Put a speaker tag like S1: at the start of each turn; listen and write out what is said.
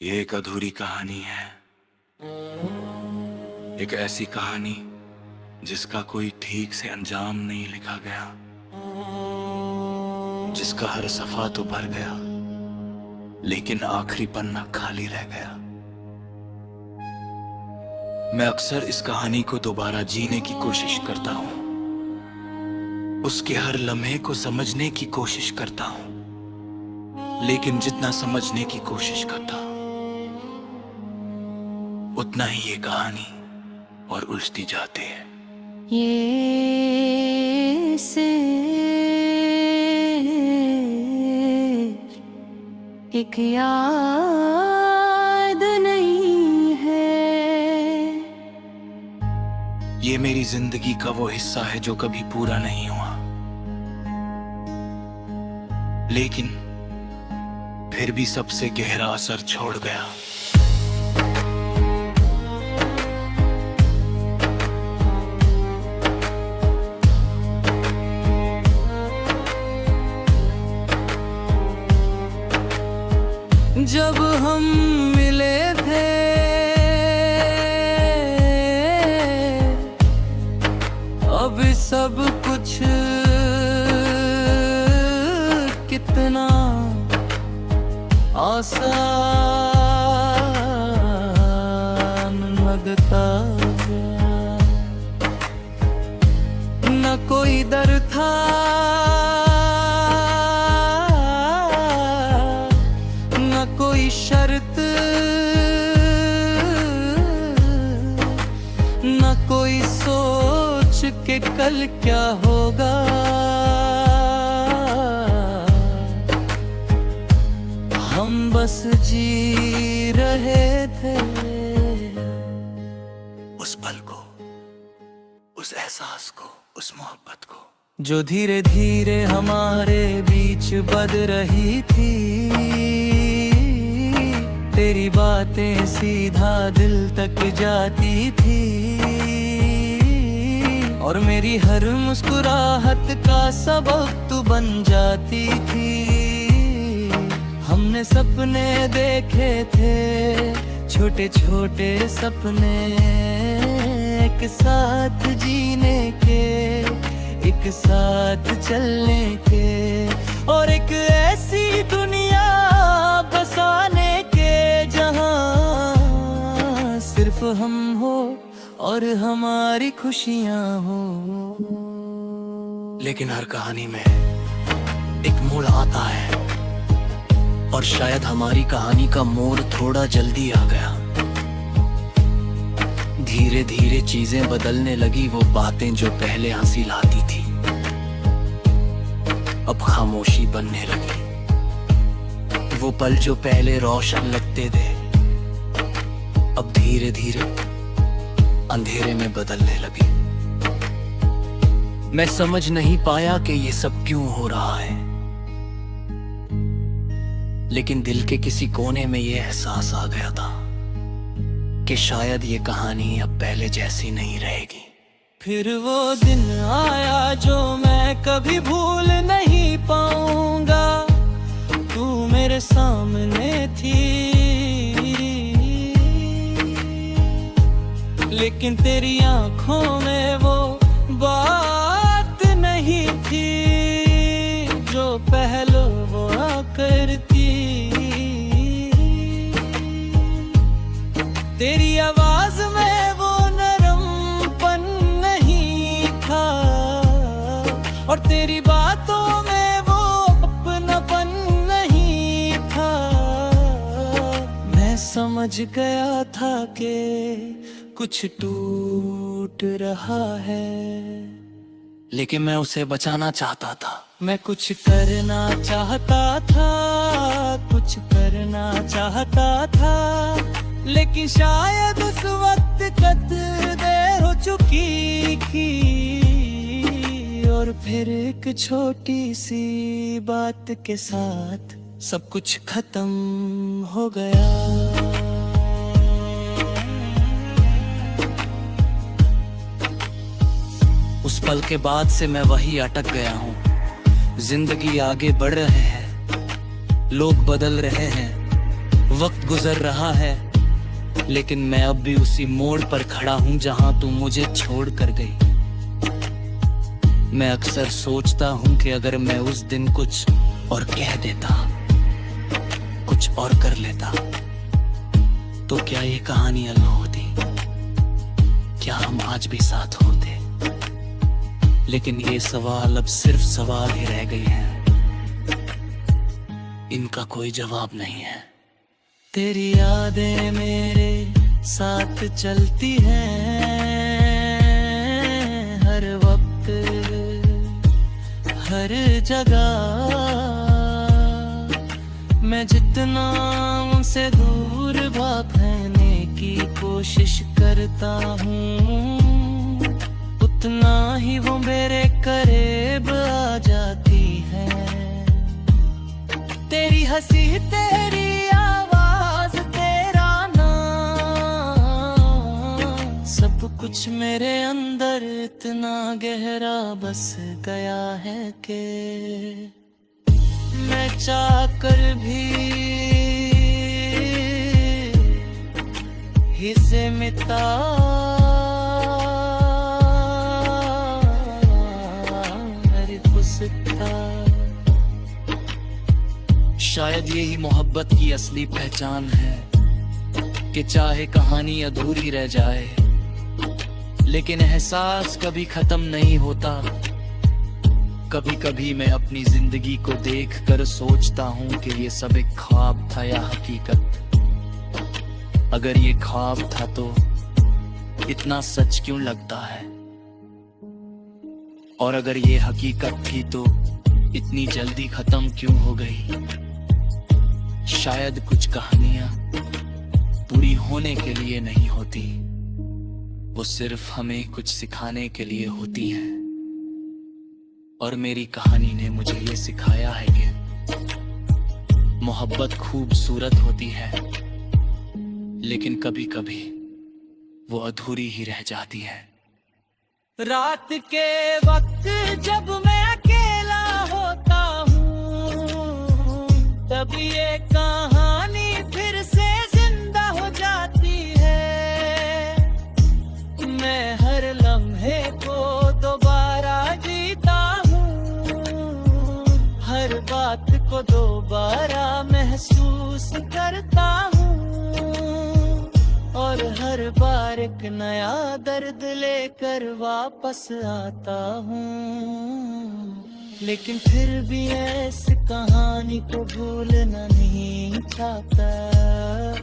S1: ये एक अधूरी कहानी है। एक ऐसी कहानी जिसका कोई ठीक से अंजाम नहीं लिखा गया, जिसका हर सफा तो भर गया लेकिन आखिरी पन्ना खाली रह गया। मैं अक्सर इस कहानी को दोबारा जीने की कोशिश करता हूं, उसके हर लम्हे को समझने की कोशिश करता हूं, लेकिन जितना समझने की कोशिश करता उतना ही ये कहानी और उलझती जाती है।
S2: ये सिर्फ एक याद नहीं है,
S1: ये मेरी जिंदगी का वो हिस्सा है जो कभी पूरा नहीं हुआ, लेकिन फिर भी सबसे गहरा असर छोड़ गया।
S2: जब हम मिले थे अब सब कुछ कितना आसान लगता गया। न कोई डर था न कोई शर्त, न कोई सोच के कल क्या होगा। हम बस जी रहे थे
S1: उस पल को, उस एहसास को, उस मोहब्बत को
S2: जो धीरे धीरे हमारे बीच बद रही थी। तेरी बातें सीधा दिल तक जाती थी और मेरी हर मुस्कुराहट का सबब तू बन जाती थी। हमने सपने देखे थे, छोटे छोटे सपने, एक साथ जीने के, एक साथ चलने के, और एक ऐसी दुनिया बसाने के जहां सिर्फ हम हो और हमारी खुशियां हो।
S1: लेकिन हर कहानी में एक मोड़ आता है और शायद हमारी कहानी का मोड़ थोड़ा जल्दी आ गया। धीरे धीरे चीजें बदलने लगी, वो बातें जो पहले हंसी लाती थी अब खामोशी बनने लगी। वो पल जो पहले रोशन लगते थे अब धीरे धीरे अंधेरे में बदलने लगे। मैं समझ नहीं पाया कि ये सब क्यों हो रहा है, लेकिन दिल के किसी कोने में ये एहसास आ गया था कि शायद ये कहानी अब पहले जैसी नहीं रहेगी।
S2: फिर वो दिन आया जो मैं कभी भूल नहीं पाऊंगा। तू मेरे सामने थी लेकिन तेरी आंखों में वो बात नहीं थी जो पहले वो करती। तेरी आवाज में वो नरमपन नहीं था और तेरी बातों में वो अपनापन नहीं था। मैं समझ गया था कि कुछ टूट रहा है,
S1: लेकिन मैं उसे बचाना चाहता था।
S2: मैं कुछ करना चाहता था, कुछ करना चाहता था, लेकिन शायद उस वक्त कदर देर हो चुकी थी। और फिर एक छोटी सी बात के साथ सब कुछ खत्म हो गया।
S1: उस पल के बाद से मैं वही अटक गया हूँ। जिंदगी आगे बढ़ रहे हैं, लोग बदल रहे हैं,
S2: वक्त गुजर रहा है, लेकिन मैं अब भी उसी मोड़ पर खड़ा हूं जहां तू मुझे छोड़ कर गई। मैं अक्सर सोचता हूं कि अगर मैं उस दिन कुछ और कह देता, कुछ और कर लेता, तो क्या ये कहानी अलग होती? क्या हम आज भी साथ होते? लेकिन ये सवाल अब सिर्फ सवाल ही रह गए हैं, इनका कोई जवाब नहीं है। तेरी यादें मेरे साथ चलती हैं हर वक्त, हर जगह। मैं जितना उनसे दूर भागने की कोशिश करता हूँ, उतना ही वो मेरे करीब आ जाती है। तेरी हंसी, तेरी आवाज, तेरा नाम, सब कुछ मेरे अंदर इतना गहरा बस गया है कि मैं चाहकर भी इसे मिटा नहीं सकता। शायद यही मोहब्बत की असली पहचान है कि चाहे कहानी अधूरी रह जाए, लेकिन एहसास कभी खत्म नहीं होता। कभी कभी मैं अपनी जिंदगी को देखकर सोचता हूँ कि ये सब एक ख्वाब था या हकीकत। अगर ये ख्वाब था तो इतना सच क्यों लगता है, और अगर ये हकीकत थी तो इतनी जल्दी खत्म क्यों हो गई? शायद कुछ कहानियां पूरी होने के लिए नहीं होती, वो सिर्फ हमें कुछ सिखाने के लिए होती हैं। और मेरी कहानी ने मुझे ये सिखाया है कि मोहब्बत खूबसूरत होती है, लेकिन कभी कभी वो अधूरी ही रह जाती है। रात के वक्त जब मैं अकेला होता हूँ, तब ये कहानी फिर से जिंदा हो जाती है। मैं हर लम्हे को दोबारा जीता हूँ, हर बात को दोबारा महसूस करता हूँ, और हर बार एक नया दर्द लेकर वापस आता हूँ। लेकिन फिर भी ऐसी कहानी को भूलना नहीं चाहता।